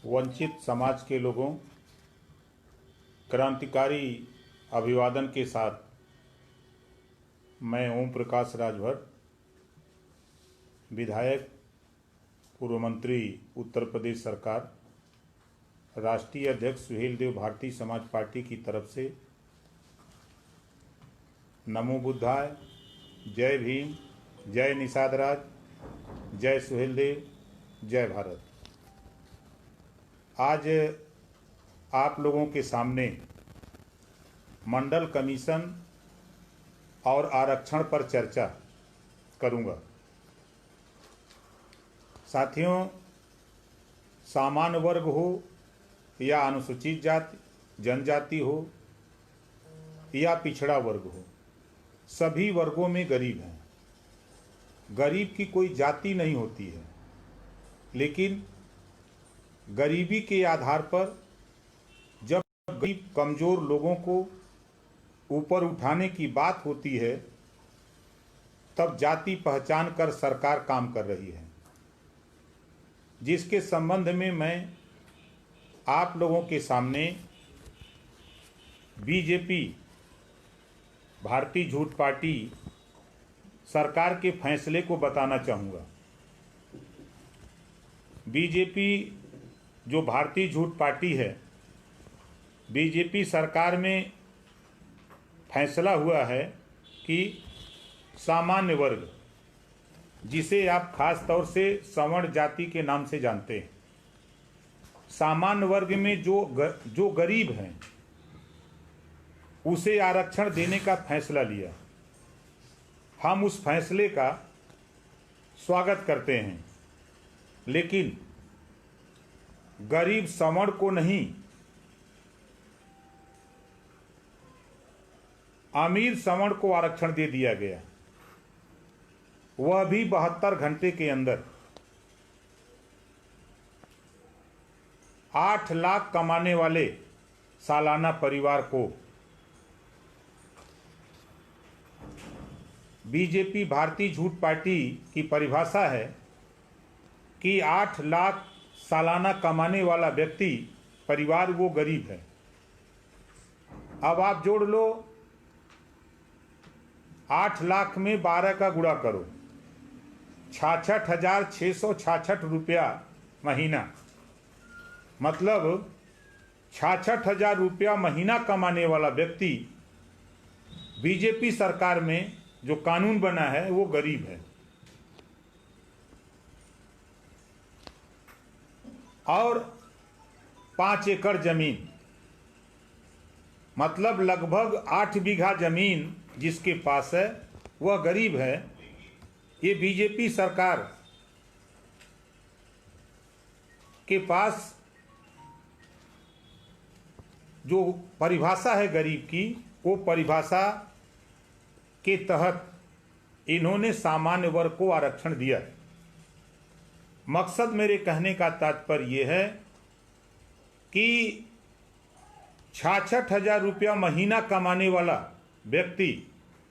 वंचित समाज के लोगों, क्रांतिकारी अभिवादन के साथ मैं ओम प्रकाश राजभर, विधायक, पूर्व मंत्री, उत्तर प्रदेश सरकार, राष्ट्रीय अध्यक्ष सुहेलदेव भारतीय समाज पार्टी की तरफ से नमो बुद्धाय, जय भीम, जय निषाद राज, जय सुहेलदेव, जय भारत। आज आप लोगों के सामने मंडल कमीशन और आरक्षण पर चर्चा करूंगा। साथियों, सामान्य वर्ग हो या अनुसूचित जाति जनजाति हो या पिछड़ा वर्ग हो, सभी वर्गों में गरीब हैं। गरीब की कोई जाति नहीं होती है, लेकिन गरीबी के आधार पर जब गरीब कमज़ोर लोगों को ऊपर उठाने की बात होती है, तब जाति पहचान कर सरकार काम कर रही है, जिसके संबंध में मैं आप लोगों के सामने बीजेपी भारतीय झूठ पार्टी सरकार के फैसले को बताना चाहूँगा। बीजेपी जो भारतीय झूठ पार्टी है, बीजेपी सरकार में फैसला हुआ है कि सामान्य वर्ग, जिसे आप खास तौर से सवर्ण जाति के नाम से जानते हैं, सामान्य वर्ग में जो गरीब हैं, उसे आरक्षण देने का फैसला लिया। हम उस फैसले का स्वागत करते हैं, लेकिन गरीब सवर्ण को नहीं, अमीर सवर्ण को आरक्षण दे दिया गया, वह भी 72 घंटे के अंदर। 8 लाख कमाने वाले सालाना परिवार को बीजेपी भारतीय झूठ पार्टी की परिभाषा है कि 8 लाख सालाना कमाने वाला व्यक्ति परिवार वो गरीब है। अब आप जोड़ लो, 8 लाख में 12 का गुणा करो, 66,666 रुपया महीना, मतलब 66,000 रुपया महीना कमाने वाला व्यक्ति बीजेपी सरकार में जो कानून बना है वो गरीब है। और 5 एकड़ जमीन, मतलब लगभग 8 बीघा जमीन जिसके पास है वह गरीब है। ये बीजेपी सरकार के पास जो परिभाषा है गरीब की, वो परिभाषा के तहत इन्होंने सामान्य वर्ग को आरक्षण दिया है। मकसद मेरे कहने का तात्पर्य यह है कि 66,000 रुपया महीना कमाने वाला व्यक्ति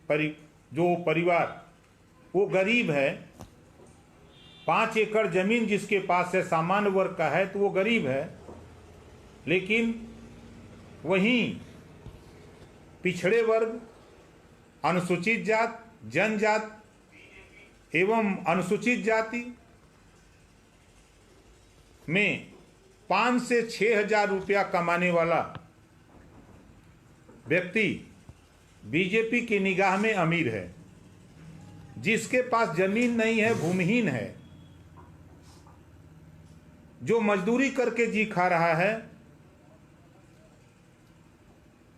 जो परिवार वो गरीब है। 5 एकड़ जमीन जिसके पास है, सामान्य वर्ग का है, तो वो गरीब है। लेकिन वहीं पिछड़े वर्ग, अनुसूचित जात, जनजात एवं अनुसूचित जाति में 5 से 6,000 रुपया कमाने वाला व्यक्ति बीजेपी की निगाह में अमीर है। जिसके पास जमीन नहीं है, भूमिहीन है, जो मजदूरी करके जी खा रहा है,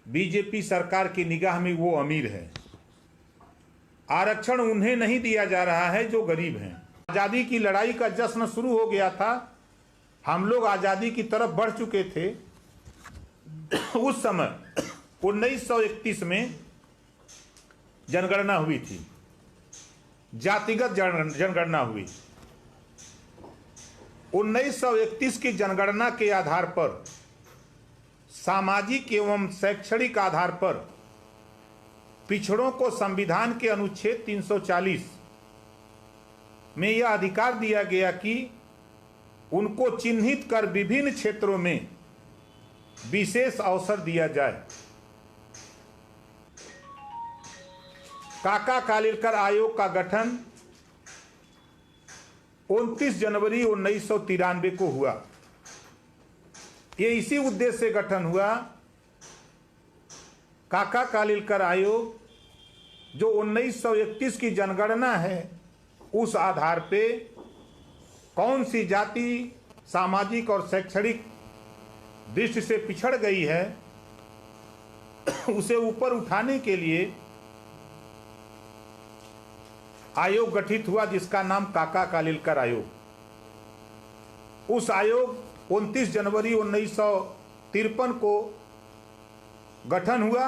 बीजेपी सरकार की निगाह में वो अमीर है। आरक्षण उन्हें नहीं दिया जा रहा है जो गरीब हैं। आज़ादी की लड़ाई का जश्न शुरू हो गया था, हम लोग आज़ादी की तरफ बढ़ चुके थे। उस समय 1931 में जनगणना हुई थी, जातिगत जनगणना हुई। 1931 की जनगणना के आधार पर, सामाजिक एवं शैक्षणिक आधार पर पिछड़ों को संविधान के अनुच्छेद 340 में यह अधिकार दिया गया कि उनको चिन्हित कर विभिन्न क्षेत्रों में विशेष अवसर दिया जाए। काका कालेलकर आयोग का गठन 29 जनवरी 1993 को हुआ। ये इसी उद्देश्य से गठन हुआ। काका कालेलकर आयोग जो 1931 की जनगणना है, उस आधार पे कौन सी जाति सामाजिक और शैक्षणिक दृष्टि से पिछड़ गई है, उसे ऊपर उठाने के लिए आयोग गठित हुआ, जिसका नाम काका कालेलकर आयोग। उस आयोग 29 जनवरी 1953 को गठन हुआ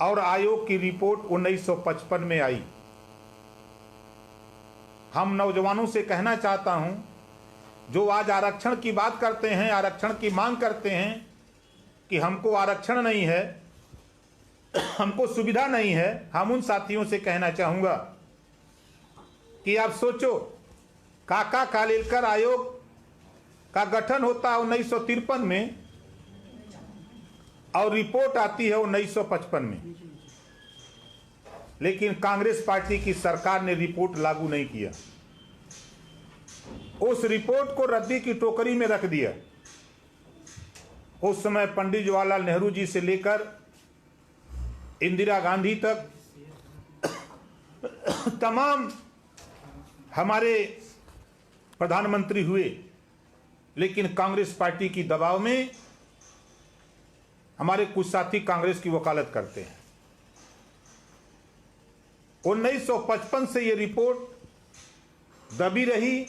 और आयोग की रिपोर्ट 1955 में आई। हम नौजवानों से कहना चाहता हूं, जो आज आरक्षण की बात करते हैं, आरक्षण की मांग करते हैं कि हमको आरक्षण नहीं है, हमको सुविधा नहीं है, हम उन साथियों से कहना चाहूंगा कि आप सोचो, काका कालेलकर आयोग का गठन होता है 1953 में और रिपोर्ट आती है 1955 में, लेकिन कांग्रेस पार्टी की सरकार ने रिपोर्ट लागू नहीं किया। उस रिपोर्ट को रद्दी की टोकरी में रख दिया। उस समय पंडित जवाहरलाल नेहरू जी से लेकर इंदिरा गांधी तक तमाम हमारे प्रधानमंत्री हुए, लेकिन कांग्रेस पार्टी की दबाव में हमारे कुछ साथी कांग्रेस की वकालत करते हैं। 1955 से ये रिपोर्ट दबी रही।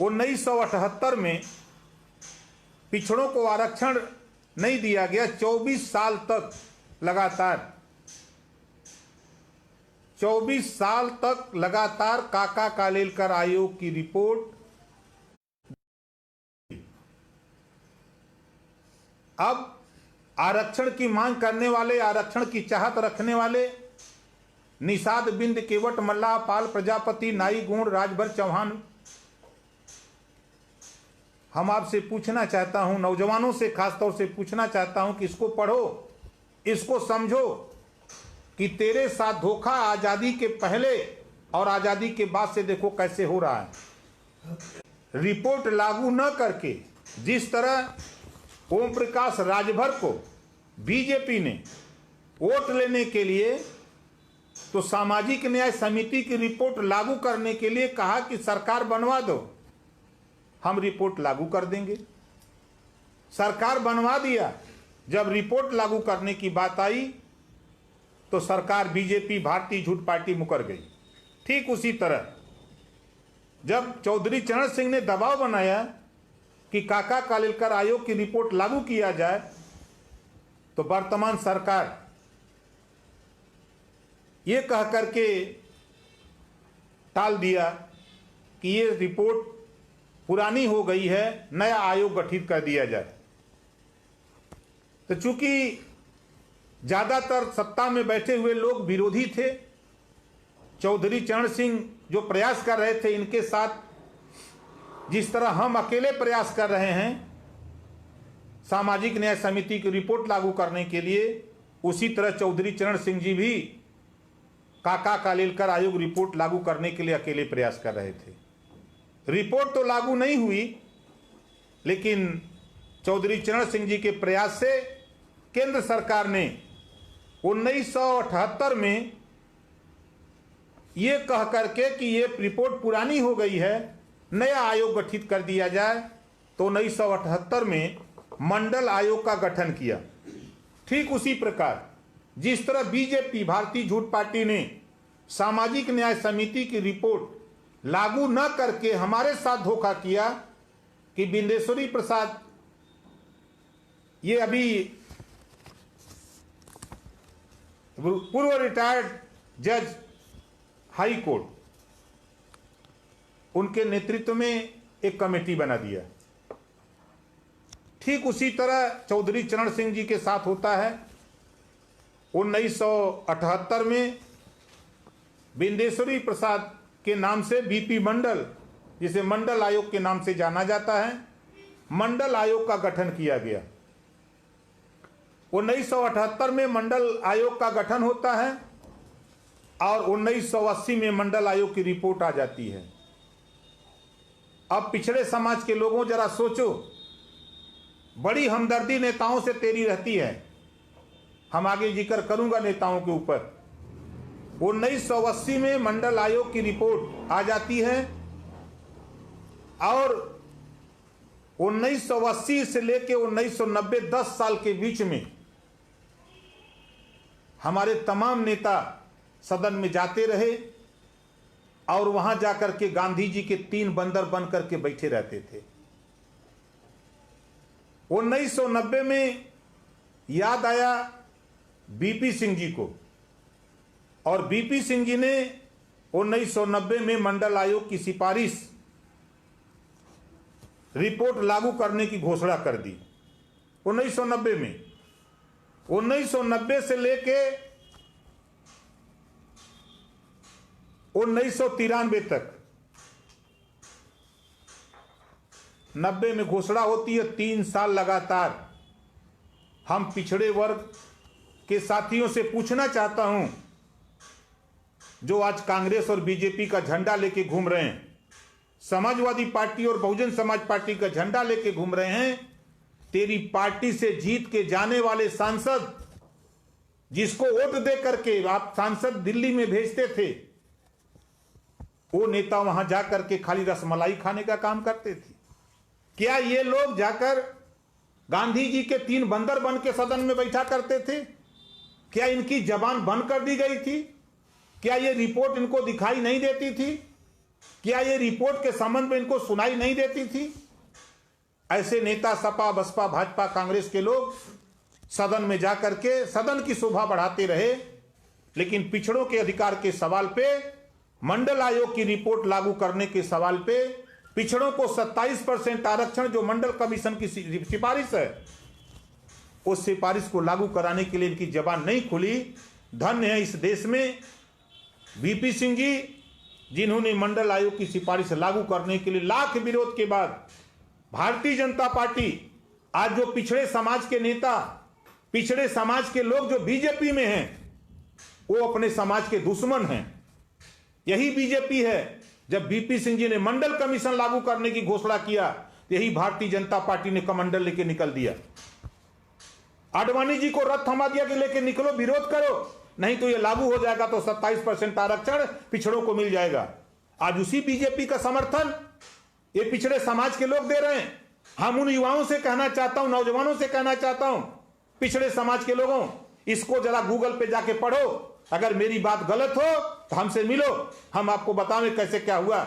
1978 में पिछड़ों को आरक्षण नहीं दिया गया। 24 साल तक लगातार 24 साल तक लगातार काका कालेलकर आयोग की रिपोर्ट। अब आरक्षण की मांग करने वाले, आरक्षण की चाहत रखने वाले निषाद बिंद, केवट, मल्लाह, पाल, प्रजापति, नाई, गुण, राजभर, चौहान, हम आपसे पूछना चाहता हूं, नौजवानों से खासतौर से पूछना चाहता हूं कि इसको पढ़ो, इसको समझो कि तेरे साथ धोखा आजादी के पहले और आजादी के बाद से देखो कैसे हो रहा है। रिपोर्ट लागू न करके जिस तरह ओम प्रकाश राजभर को बीजेपी ने वोट लेने के लिए तो सामाजिक न्याय समिति की रिपोर्ट लागू करने के लिए कहा कि सरकार बनवा दो, हम रिपोर्ट लागू कर देंगे। सरकार बनवा दिया। जब रिपोर्ट लागू करने की बात आई तो सरकार बीजेपी भारतीय झूठ पार्टी मुकर गई। ठीक उसी तरह जब चौधरी चरण सिंह ने दबाव बनाया कि काका कालेलकर आयोग की रिपोर्ट लागू किया जाए, तो वर्तमान सरकार ये कह करके टाल दिया कि ये रिपोर्ट पुरानी हो गई है, नया आयोग गठित कर दिया जाए। तो चूंकि ज्यादातर सत्ता में बैठे हुए लोग विरोधी थे, चौधरी चरण सिंह जो प्रयास कर रहे थे, इनके साथ जिस तरह हम अकेले प्रयास कर रहे हैं सामाजिक न्याय समिति की रिपोर्ट लागू करने के लिए, उसी तरह चौधरी चरण सिंह जी भी काका कालेलकर आयोग रिपोर्ट लागू करने के लिए अकेले प्रयास कर रहे थे। रिपोर्ट तो लागू नहीं हुई, लेकिन चौधरी चरण सिंह जी के प्रयास से केंद्र सरकार ने 1978 में ये कह करके कि ये रिपोर्ट पुरानी हो गई है, नया आयोग गठित कर दिया जाए, तो 1978 में मंडल आयोग का गठन किया। ठीक उसी प्रकार जिस तरह बीजेपी भारतीय झूठ पार्टी ने सामाजिक न्याय समिति की रिपोर्ट लागू न करके हमारे साथ धोखा किया कि बिंदेश्वरी प्रसाद, ये अभी पूर्व रिटायर्ड जज हाई कोर्ट, उनके नेतृत्व में एक कमेटी बना दिया। ठीक उसी तरह चौधरी चरण सिंह जी के साथ होता है। 1978 में बिंदेश्वरी प्रसाद के नाम से बीपी मंडल जिसे मंडल आयोग के नाम से जाना जाता है, मंडल आयोग का गठन किया गया। 1978 में मंडल आयोग का गठन होता है और 1980 में मंडल आयोग की रिपोर्ट आ जाती है। अब पिछड़े समाज के लोगों जरा सोचो, बड़ी हमदर्दी नेताओं से तेरी रहती है, हम आगे जिक्र करूंगा नेताओं के ऊपर। 1980 में मंडल आयोग की रिपोर्ट आ जाती है और 1980 से लेकर 1990 10 साल के बीच में हमारे तमाम नेता सदन में जाते रहे और वहां जाकर के गांधी जी के 3 बंदर बन करके बैठे रहते थे। 1990 में याद आया बीपी सिंह जी को और बीपी सिंह जी ने 1990 में मंडल आयोग की सिफारिश रिपोर्ट लागू करने की घोषणा कर दी। 1990 में 1990 से लेके 1993 तक 90 में घोषणा होती है। 3 साल लगातार हम पिछड़े वर्ग के साथियों से पूछना चाहता हूं, जो आज कांग्रेस और बीजेपी का झंडा लेके घूम रहे हैं, समाजवादी पार्टी और बहुजन समाज पार्टी का झंडा लेके घूम रहे हैं, तेरी पार्टी से जीत के जाने वाले सांसद, जिसको वोट दे करके आप सांसद दिल्ली में भेजते थे, वो नेता वहां जाकर के खाली रसमलाई खाने का काम करते थे। क्या ये लोग जाकर गांधी जी के 3 बंदर बन के सदन में बैठा करते थे? क्या इनकी जबान बंद कर दी गई थी? क्या ये रिपोर्ट इनको दिखाई नहीं देती थी? क्या ये रिपोर्ट के संबंध में इनको सुनाई नहीं देती थी? ऐसे नेता सपा, बसपा, भाजपा, कांग्रेस के लोग सदन में जाकर के सदन की शोभा बढ़ाते रहे, लेकिन पिछड़ों के अधिकार के सवाल पे, मंडल आयोग की रिपोर्ट लागू करने के सवाल पे, पिछड़ों को 27% आरक्षण जो मंडल कमीशन की सिफारिश है, उस सिफारिश को लागू कराने के लिए इनकी जबान नहीं खुली। धन्य है इस देश में वीपी सिंह जी, जिन्होंने मंडल आयोग की सिफारिश लागू करने के लिए लाख विरोध के बाद भारतीय जनता पार्टी, आज जो पिछड़े समाज के नेता, पिछड़े समाज के लोग जो बीजेपी में हैं, वो अपने समाज के दुश्मन हैं। यही बीजेपी है। जब बीपी सिंह जी ने मंडल कमीशन लागू करने की घोषणा किया, यही भारतीय जनता पार्टी ने कमंडल लेके निकल दिया। आडवाणी जी को रथ थमा दिया कि लेके निकलो, विरोध करो, नहीं तो ये लागू हो जाएगा तो 27% आरक्षण पिछड़ों को मिल जाएगा। आज उसी बीजेपी का समर्थन ये पिछड़े समाज के लोग दे रहे हैं। हम उन युवाओं से कहना चाहता हूं, नौजवानों से कहना चाहता हूं, पिछड़े समाज के लोगों, इसको जरा गूगल पे जाके पढ़ो। अगर मेरी बात गलत हो तो हमसे मिलो, हम आपको बताएं कैसे क्या हुआ।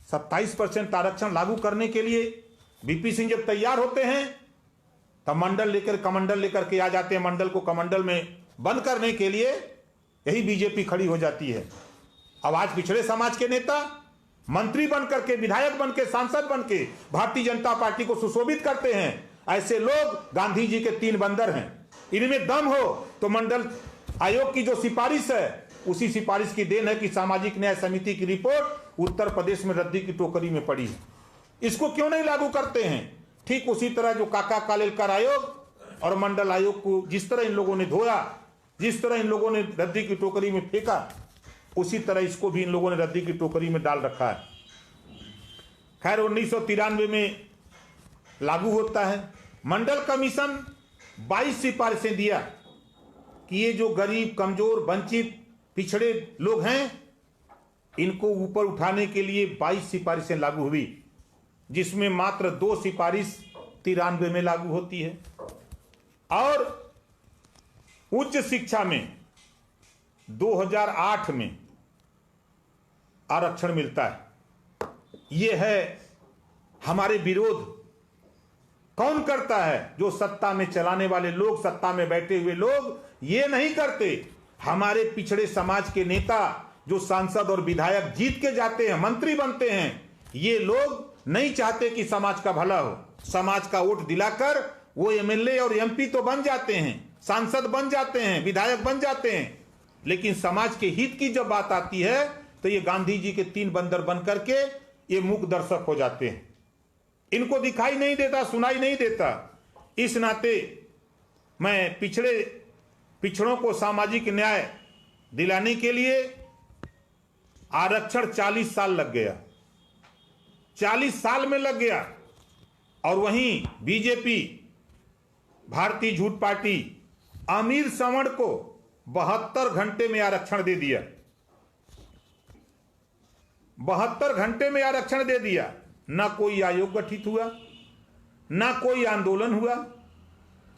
27% आरक्षण लागू करने के लिए बीपी सिंह जब तैयार होते हैं तब कमंडल लेकर के आ जाते हैं। मंडल को कमंडल में बंद करने के लिए यही बीजेपी खड़ी हो जाती है। अब आज पिछड़े समाज के नेता मंत्री बनकर के, विधायक बन के, सांसद बन के भारतीय जनता पार्टी को सुशोभित करते हैं। ऐसे लोग गांधी जी के 3 बंदर हैं। इनमें दम हो तो मंडल आयोग की जो सिफारिश है, उसी सिफारिश की देन है कि सामाजिक न्याय समिति की रिपोर्ट उत्तर प्रदेश में रद्दी की टोकरी में पड़ी है। इसको क्यों नहीं लागू करते हैं? ठीक उसी तरह जो काका कालेलकर आयोग और मंडल आयोग को जिस तरह इन लोगों ने धोया, जिस तरह इन लोगों ने रद्दी की टोकरी में फेंका, उसी तरह इसको भी इन लोगों ने रद्दी की टोकरी में डाल रखा है। खैर 1993 में लागू होता है। मंडल कमीशन 22 सिफारिशें दिया कि ये जो गरीब, कमजोर, वंचित, पिछड़े लोग हैं, इनको ऊपर उठाने के लिए 22 सिफारिशें लागू हुई, जिसमें मात्र 2 सिफारिश 93 में लागू होती है। और उच्च शिक्षा में 2008 में आरक्षण मिलता है। यह है हमारे विरोध। कौन करता है? जो सत्ता में चलाने वाले लोग, सत्ता में बैठे हुए लोग ये नहीं करते। हमारे पिछड़े समाज के नेता जो सांसद और विधायक जीत के जाते हैं, मंत्री बनते हैं, ये लोग नहीं चाहते कि समाज का भला हो। समाज का वोट दिलाकर वो एमएलए और एमपी तो बन जाते हैं, सांसद बन जाते हैं, विधायक बन जाते हैं, लेकिन समाज के हित की जब बात आती है तो ये गांधी जी के 3 बंदर बन करके ये मूक दर्शक हो जाते हैं, इनको दिखाई नहीं देता, सुनाई नहीं देता। इस नाते मैं पिछड़ों को सामाजिक न्याय दिलाने के लिए आरक्षण 40 साल लग गया, 40 साल में लग गया। और वहीं बीजेपी भारतीय झूठ पार्टी अमीर सवर्ण को 72 घंटे में आरक्षण दे दिया, 72 घंटे में आरक्षण दे दिया। ना कोई आयोग गठित हुआ, ना कोई आंदोलन हुआ।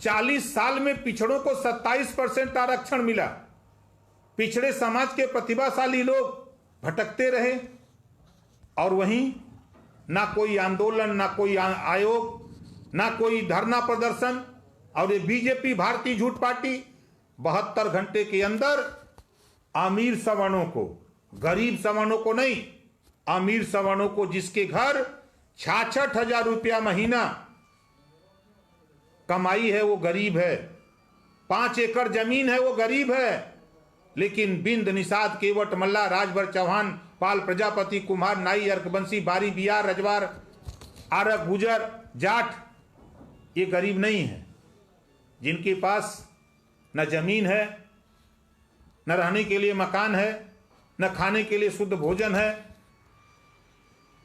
40 साल में पिछड़ों को 27% आरक्षण मिला। पिछड़े समाज के प्रतिभाशाली लोग भटकते रहे, और वहीं ना कोई आंदोलन, ना कोई आयोग, ना कोई धरना प्रदर्शन। और ये बीजेपी भारतीय झूठ पार्टी 72 घंटे के अंदर अमीर सवर्णों को, गरीब सवर्णों को नहीं, अमीर सवर्णों को, जिसके घर 66,000 रुपया महीना कमाई है वो गरीब है, 5 एकड़ जमीन है वो गरीब है। लेकिन बिंद, निषाद, केवट, मल्ला, राजभर, चौहान, पाल, प्रजापति, कुम्हार, नाई, अर्कबंसी, बारी, बिहार, रजवार, आरक, गुजर, जाट, ये गरीब नहीं है, जिनके पास न जमीन है, न रहने के लिए मकान है, न खाने के लिए शुद्ध भोजन है,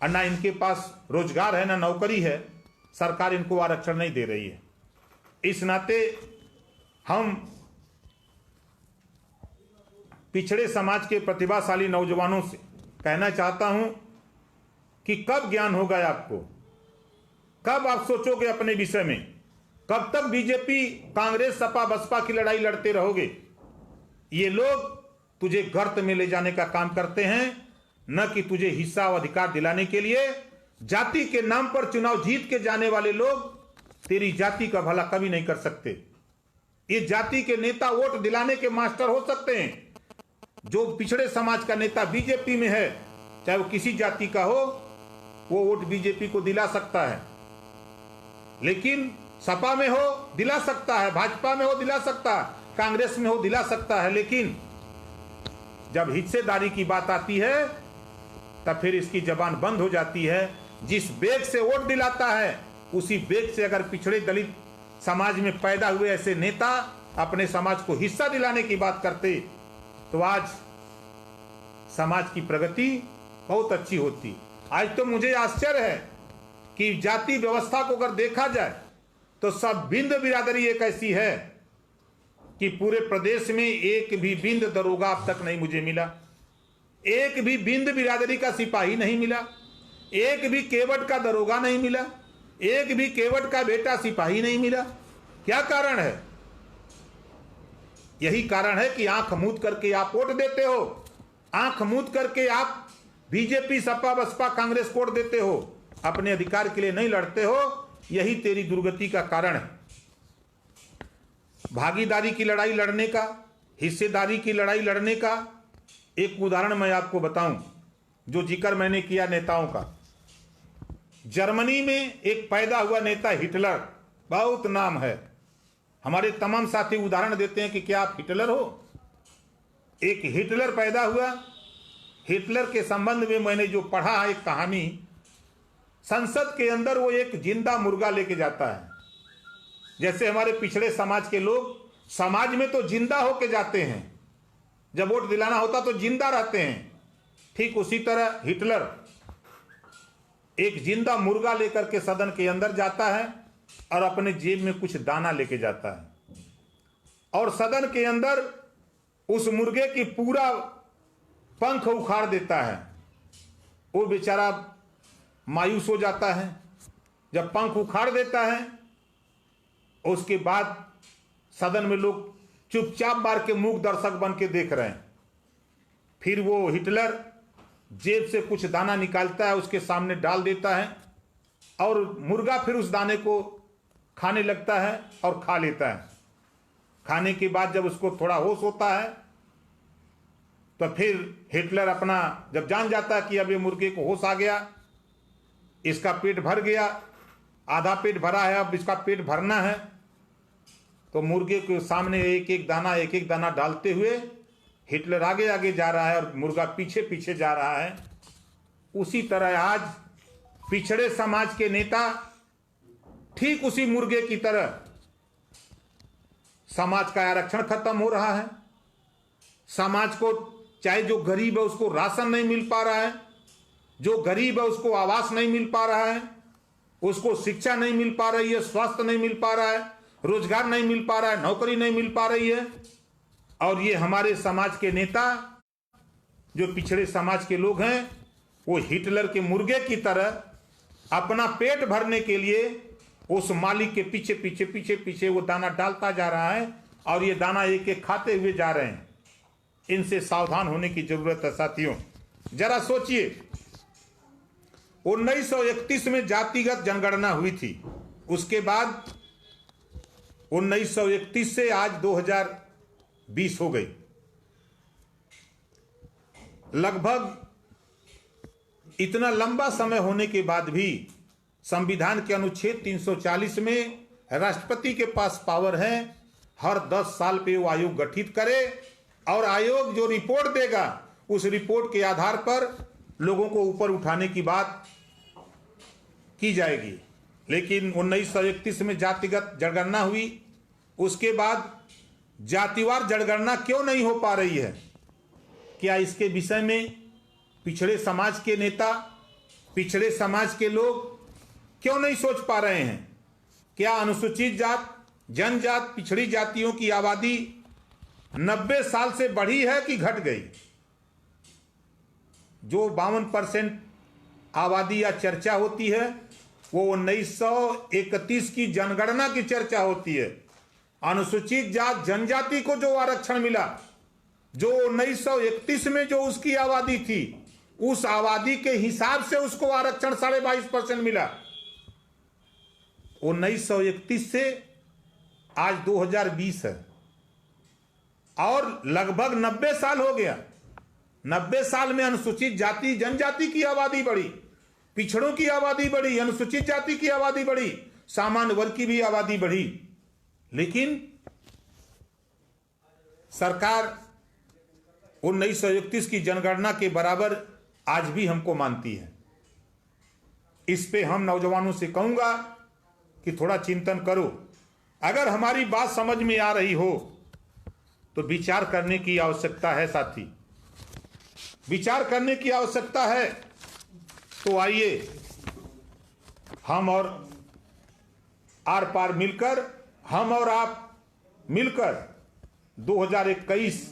और न इनके पास रोजगार है, न नौकरी है। सरकार इनको आरक्षण नहीं दे रही है। इस नाते हम पिछड़े समाज के प्रतिभाशाली नौजवानों से कहना चाहता हूं कि कब ज्ञान होगा आपको, कब आप सोचोगे अपने विषय में, कब तक बीजेपी, कांग्रेस, सपा, बसपा की लड़ाई लड़ते रहोगे। ये लोग तुझे गर्त में ले जाने का काम करते हैं, न कि तुझे हिस्सा और अधिकार दिलाने के लिए। जाति के नाम पर चुनाव जीत के जाने वाले लोग तेरी जाति का भला कभी नहीं कर सकते। ये जाति के नेता वोट दिलाने के मास्टर हो सकते हैं। जो पिछड़े समाज का नेता बीजेपी में है, चाहे वो किसी जाति का हो, वो वोट बीजेपी को दिला सकता है। लेकिन सपा में हो दिला सकता है, भाजपा में हो दिला सकता है, कांग्रेस में हो दिला सकता है। लेकिन जब हिस्सेदारी की बात आती है तब फिर इसकी जबान बंद हो जाती है। जिस बेग से वोट दिलाता है, उसी बेग से अगर पिछड़े दलित समाज में पैदा हुए ऐसे नेता अपने समाज को हिस्सा दिलाने की बात करते, तो आज समाज की प्रगति बहुत अच्छी होती। आज तो मुझे आश्चर्य है कि जाति व्यवस्था को अगर देखा जाए तो सब बिंद बिरादरी एक ऐसी है कि पूरे प्रदेश में एक भी बिंद दरोगा अब तक नहीं मुझे मिला, एक भी बिंद बिरादरी का सिपाही नहीं मिला, एक भी केवट का दरोगा नहीं मिला, एक भी केवट का बेटा सिपाही नहीं मिला। क्या कारण है? यही कारण है कि आंख मूंद करके आप वोट देते हो, आंख मूंद करके आप बीजेपी, सपा, बसपा, कांग्रेस को वोट देते हो, अपने अधिकार के लिए नहीं लड़ते हो। यही तेरी दुर्गति का कारण है। भागीदारी की लड़ाई लड़ने का, हिस्सेदारी की लड़ाई लड़ने का एक उदाहरण मैं आपको बताऊं, जो जिक्र मैंने किया नेताओं का। जर्मनी में एक पैदा हुआ नेता हिटलर, बहुत नाम है, हमारे तमाम साथी उदाहरण देते हैं कि क्या आप हिटलर हो। एक हिटलर पैदा हुआ। हिटलर के संबंध में मैंने जो पढ़ा है एक कहानी, संसद के अंदर वो एक जिंदा मुर्गा लेके जाता है। जैसे हमारे पिछड़े समाज के लोग समाज में तो जिंदा होके जाते हैं, जब वोट दिलाना होता तो जिंदा रहते हैं, ठीक उसी तरह हिटलर एक जिंदा मुर्गा लेकर के सदन के अंदर जाता है और अपने जेब में कुछ दाना लेके जाता है, और सदन के अंदर उस मुर्गे की पूरा पंख उखाड़ देता है। वो बेचारा मायूस हो जाता है। जब पंख उखाड़ देता है, उसके बाद सदन में लोग चुपचाप मार के मूक दर्शक बन के देख रहे हैं। फिर वो हिटलर जेब से कुछ दाना निकालता है, उसके सामने डाल देता है, और मुर्गा फिर उस दाने को खाने लगता है और खा लेता है। खाने के बाद जब उसको थोड़ा होश होता है, तो फिर हिटलर अपना जब जान जाता है कि अब ये मुर्गे को होश आ गया, इसका पेट भर गया, आधा पेट भरा है, अब इसका पेट भरना है, तो मुर्गे के सामने एक एक दाना डालते हुए हिटलर आगे आगे जा रहा है और मुर्गा पीछे पीछे जा रहा है, उसी तरह आज पिछड़े समाज के नेता ठीक उसी मुर्गे की तरह समाज का आरक्षण खत्म हो रहा है। समाज को, चाहे जो गरीब है उसको राशन नहीं मिल पा रहा है, जो गरीब है उसको आवास नहीं मिल पा रहा है, उसको शिक्षा नहीं मिल पा रही है, स्वास्थ्य नहीं मिल पा रहा है, रोजगार नहीं मिल पा रहा है, नौकरी नहीं मिल पा रही है। और ये हमारे समाज के नेता, जो पिछड़े समाज के लोग हैं, वो हिटलर के मुर्गे की तरह अपना पेट भरने के लिए उस मालिक के पीछे पीछे पीछे पीछे वो दाना डालता जा रहा है और ये दाना एक एक खाते हुए जा रहे हैं। इनसे सावधान होने की जरूरत है साथियों। जरा सोचिए, 1931 में जातिगत जनगणना हुई थी, उसके बाद 1931 से आज 2020 हो गई। लगभग इतना लंबा समय होने के बाद भी संविधान के अनुच्छेद 340 में राष्ट्रपति के पास पावर है हर 10 साल पे वो आयोग गठित करे और आयोग जो रिपोर्ट देगा उस रिपोर्ट के आधार पर लोगों को ऊपर उठाने की बात की जाएगी। लेकिन 1931 में जातिगत जनगणना हुई, उसके बाद जातिवार जनगणना क्यों नहीं हो पा रही है? क्या इसके विषय में पिछड़े समाज के नेता, पिछड़े समाज के लोग क्यों नहीं सोच पा रहे हैं? क्या अनुसूचित जात, जनजात, पिछड़ी जातियों की आबादी 90 साल से बढ़ी है कि घट गई? जो 52% आबादी या चर्चा होती है वो 1931 की जनगणना की चर्चा होती है। अनुसूचित जात जनजाति को जो आरक्षण मिला, जो 1931 में जो उसकी आबादी थी, उस आबादी के हिसाब से उसको आरक्षण 22.5% मिला। 1931 से आज 2020 है और लगभग 90 साल हो गया। 90 साल में अनुसूचित जाति जनजाति की आबादी बढ़ी, पिछड़ों की आबादी बढ़ी, अनुसूचित जाति की आबादी बढ़ी, सामान्य वर्ग की भी आबादी बढ़ी। लेकिन सरकार 1931 की जनगणना के बराबर आज भी हमको मानती है। इस पे हम नौजवानों से कहूंगा कि थोड़ा चिंतन करो। अगर हमारी बात समझ में आ रही हो तो विचार करने की आवश्यकता है साथी, विचार करने की आवश्यकता है। तो आइए हम और आर पार मिलकर, हम और आप मिलकर 2021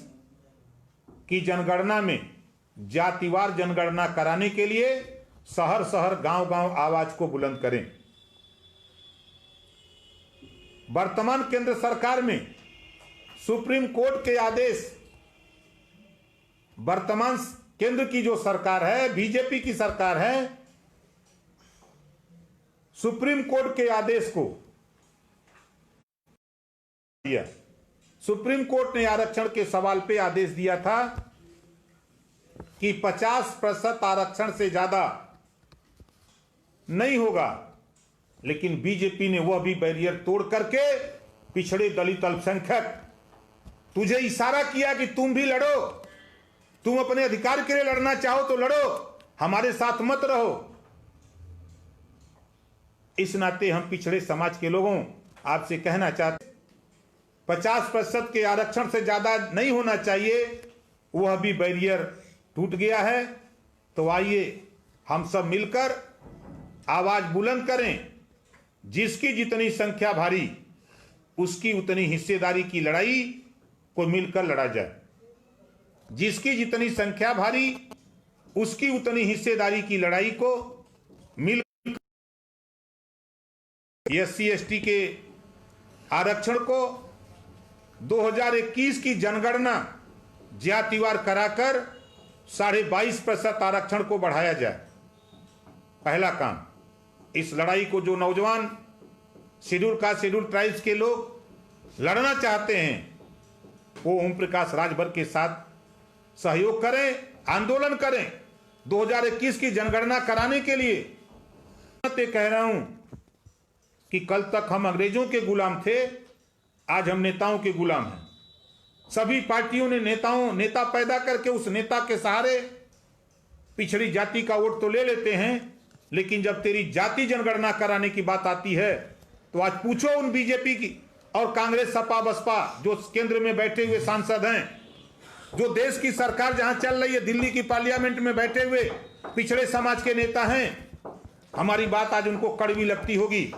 की जनगणना में जातिवार जनगणना कराने के लिए शहर शहर गांव गांव आवाज को बुलंद करें। वर्तमान केंद्र सरकार में सुप्रीम कोर्ट के आदेश, वर्तमान केंद्र की जो सरकार है, बीजेपी की सरकार है, सुप्रीम कोर्ट के आदेश को दिया। सुप्रीम कोर्ट ने आरक्षण के सवाल पे आदेश दिया था कि 50% आरक्षण से ज्यादा नहीं होगा, लेकिन बीजेपी ने वह भी बैरियर तोड़ करके पिछड़े दलित अल्पसंख्यक, तुझे इशारा किया कि तुम भी लड़ो, तुम अपने अधिकार के लिए लड़ना चाहो तो लड़ो, हमारे साथ मत रहो। इस नाते हम पिछड़े समाज के लोगों आपसे कहना चाहते, 50% के आरक्षण से ज्यादा नहीं होना चाहिए, वह भी बैरियर टूट गया है। तो आइए हम सब मिलकर आवाज बुलंद करें। जिसकी जितनी संख्या भारी, उसकी उतनी हिस्सेदारी की लड़ाई को मिलकर लड़ा जाए। जिसकी जितनी संख्या भारी, उसकी उतनी हिस्सेदारी की लड़ाई को मिल SC ST के आरक्षण को 2021 की जनगणना जातिवार कराकर 22.5% आरक्षण को बढ़ाया जाए। पहला काम। इस लड़ाई को जो नौजवान शेड्यूल कास्ट, शेड्यूल ट्राइब्स के लोग लड़ना चाहते हैं, वो ओम प्रकाश राजभर के साथ सहयोग करें, आंदोलन करें। 2021 की जनगणना कराने के लिए कह रहा हूं कि कल तक हम अंग्रेजों के गुलाम थे, आज हम नेताओं के गुलाम हैं। सभी पार्टियों ने नेता पैदा करके उस नेता के सहारे पिछड़ी जाति का वोट तो ले लेते हैं, लेकिन जब तेरी जाति जनगणना कराने की बात आती है तो आज पूछो उन बीजेपी की और कांग्रेस, सपा, बसपा जो केंद्र में बैठे हुए सांसद हैं, जो देश की सरकार जहां चल रही है, दिल्ली की पार्लियामेंट में बैठे हुए पिछड़े समाज के नेता हैं, हमारी बात आज उनको कड़वी लगती होगी।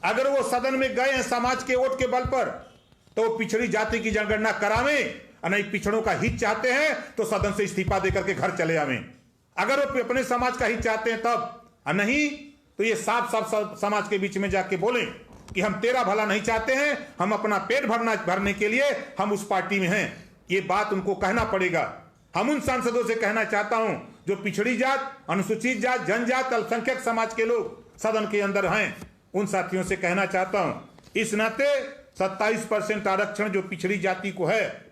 अगर वो सदन में गए हैं समाज के वोट के बल पर तो वो पिछड़ी जाति की जनगणना करावें, और नहीं पिछड़ों का हित चाहते हैं तो सदन से इस्तीफा देकर के घर चले आवें। अगर वो अपने समाज का हित चाहते हैं तब, और नहीं तो ये साफ साफ समाज के बीच में जाके बोलें कि हम तेरा भला नहीं चाहते हैं, हम अपना पेट भरने के लिए हम उस पार्टी में हैं। ये बात उनको कहना पड़ेगा। हम उन सांसदों से कहना चाहता हूं जो पिछड़ी जात, अनुसूचित जात, जनजात, अल्पसंख्यक समाज के लोग सदन के अंदर हैं, उन साथियों से कहना चाहता हूं इस नाते 27% आरक्षण जो पिछड़ी जाति को है,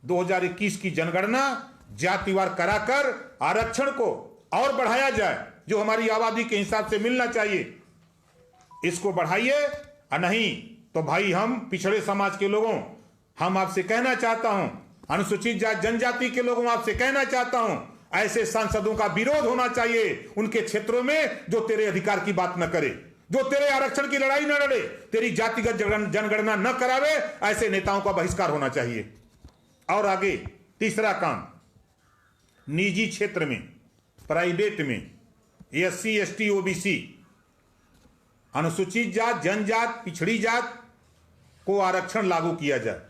2021 की जनगणना जातिवार कराकर आरक्षण को और बढ़ाया जाए, जो हमारी आबादी के हिसाब से मिलना चाहिए, इसको बढ़ाइए। और नहीं तो भाई हम पिछड़े समाज के लोगों, हम आपसे कहना चाहता हूं, अनुसूचित जाति जनजाति के लोगों आपसे कहना चाहता हूं, ऐसे सांसदों का विरोध होना चाहिए उनके क्षेत्रों में जो तेरे अधिकार की बात न करे, जो तेरे आरक्षण की लड़ाई न लड़े, तेरी जातिगत जनगणना न करावे, ऐसे नेताओं का बहिष्कार होना चाहिए। और आगे तीसरा काम, निजी क्षेत्र में, प्राइवेट में एससी, एसटी, ओबीसी, अनुसूचित जात, जनजात, पिछड़ी जात को आरक्षण लागू किया जाए।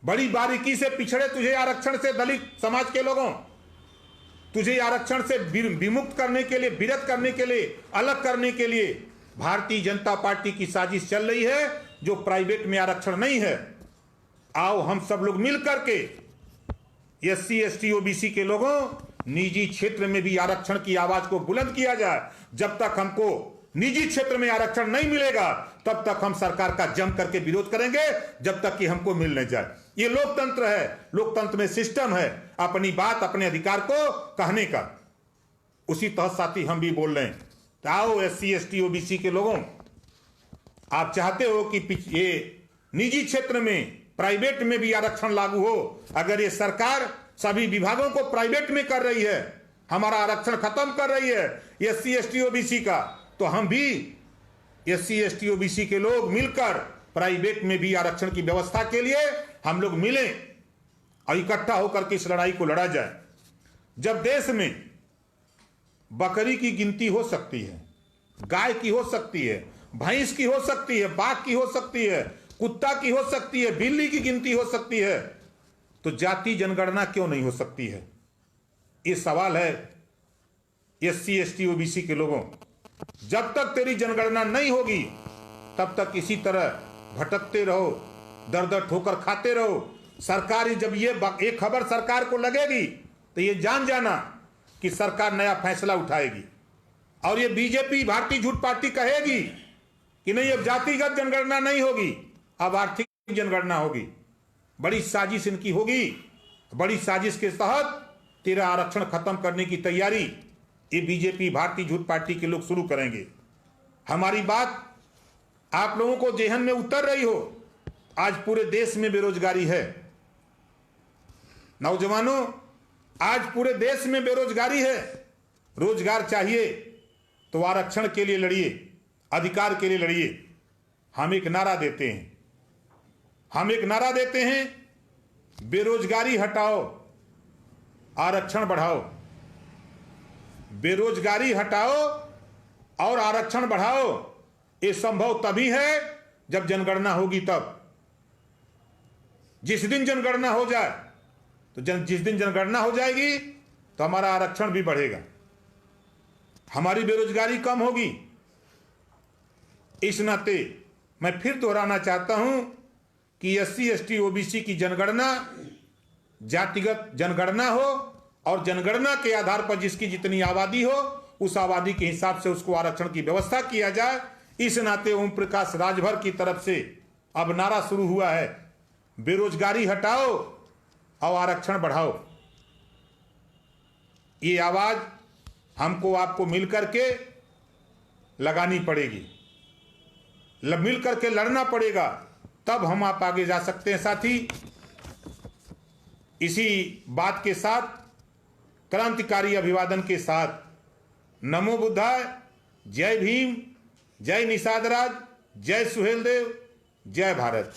बड़ी बारीकी से पिछड़े तुझे आरक्षण से, दलित समाज के लोगों तुझे आरक्षण से विमुक्त करने के लिए, विरत करने के लिए, अलग करने के लिए भारतीय जनता पार्टी की साजिश चल रही है, जो प्राइवेट में आरक्षण नहीं है। आओ हम सब लोग मिल करके एससी, एसटी, ओबीसी के लोगों, निजी क्षेत्र में भी आरक्षण की आवाज को बुलंद किया जाए। जब तक हमको निजी क्षेत्र में आरक्षण नहीं मिलेगा तब तक हम सरकार का जम करके विरोध करेंगे, जब तक कि हमको मिल न जाए। ये लोकतंत्र है, लोकतंत्र में सिस्टम है अपनी बात, अपने अधिकार को कहने का। उसी तहत साथी हम भी बोल रहे हैं, तो आओ एससी, एसटी, ओबीसी के लोगों, आप चाहते हो कि ये निजी क्षेत्र में, प्राइवेट में भी आरक्षण लागू हो। अगर ये सरकार सभी विभागों को प्राइवेट में कर रही है, हमारा आरक्षण खत्म कर रही है एससी, एसटी, ओबीसी का, तो हम भी एससी, एसटी, ओबीसी के लोग मिलकर प्राइवेट में भी आरक्षण की व्यवस्था के लिए हम लोग मिलें और इकट्ठा होकर के इस लड़ाई को लड़ा जाए। जब देश में बकरी की गिनती हो सकती है, गाय की हो सकती है, भैंस की हो सकती है, बाघ की हो सकती है, कुत्ता की हो सकती है, बिल्ली की गिनती हो सकती है, तो जाति जनगणना क्यों नहीं हो सकती है? ये सवाल है एससी, एसटी, ओबीसी के लोगों। जब तक तेरी जनगणना नहीं होगी तब तक इसी तरह भटकते रहो, दर दर ठोकर खाते रहो। सरकार जब ये खबर सरकार को लगेगी तो ये जान जाना कि सरकार नया फैसला उठाएगी और ये बीजेपी, भारतीय झूठ पार्टी कहेगी कि नहीं अब जातिगत जनगणना नहीं होगी, अब आर्थिक जनगणना होगी। बड़ी साजिश इनकी होगी। बड़ी साजिश के तहत तेरा आरक्षण खत्म करने की तैयारी ये बीजेपी, भारतीय झूठ पार्टी के लोग शुरू करेंगे। हमारी बात आप लोगों को जेहन में उतर रही हो। आज पूरे देश में बेरोजगारी है नौजवानों, आज पूरे देश में बेरोजगारी है। रोजगार चाहिए तो आरक्षण के लिए लड़िए, अधिकार के लिए लड़िए। हम एक नारा देते हैं, बेरोजगारी हटाओ, आरक्षण बढ़ाओ। बेरोजगारी हटाओ और आरक्षण बढ़ाओ। ये संभव तभी है जब जनगणना होगी तब। जिस दिन जनगणना हो जाए तो जिस दिन जनगणना हो जाएगी तो हमारा आरक्षण भी बढ़ेगा, हमारी बेरोजगारी कम होगी। इस नाते मैं फिर दोहराना चाहता हूं कि एससी, एसटी, ओबीसी की जनगणना जातिगत जनगणना हो और जनगणना के आधार पर जिसकी जितनी आबादी हो उस आबादी के हिसाब से उसको आरक्षण की व्यवस्था किया जाए। इस नाते ओम प्रकाश राजभर की तरफ से अब नारा शुरू हुआ है, बेरोजगारी हटाओ और आरक्षण बढ़ाओ। ये आवाज हमको आपको मिलकर के लगानी पड़ेगी, मिलकर के लड़ना पड़ेगा। तब हम आप आगे जा सकते हैं। साथी, इसी बात के साथ, क्रांतिकारी अभिवादन के साथ, नमो बुद्धाय, जय भीम, जय निषाद राज, जय सुहेलदेव, जय भारत।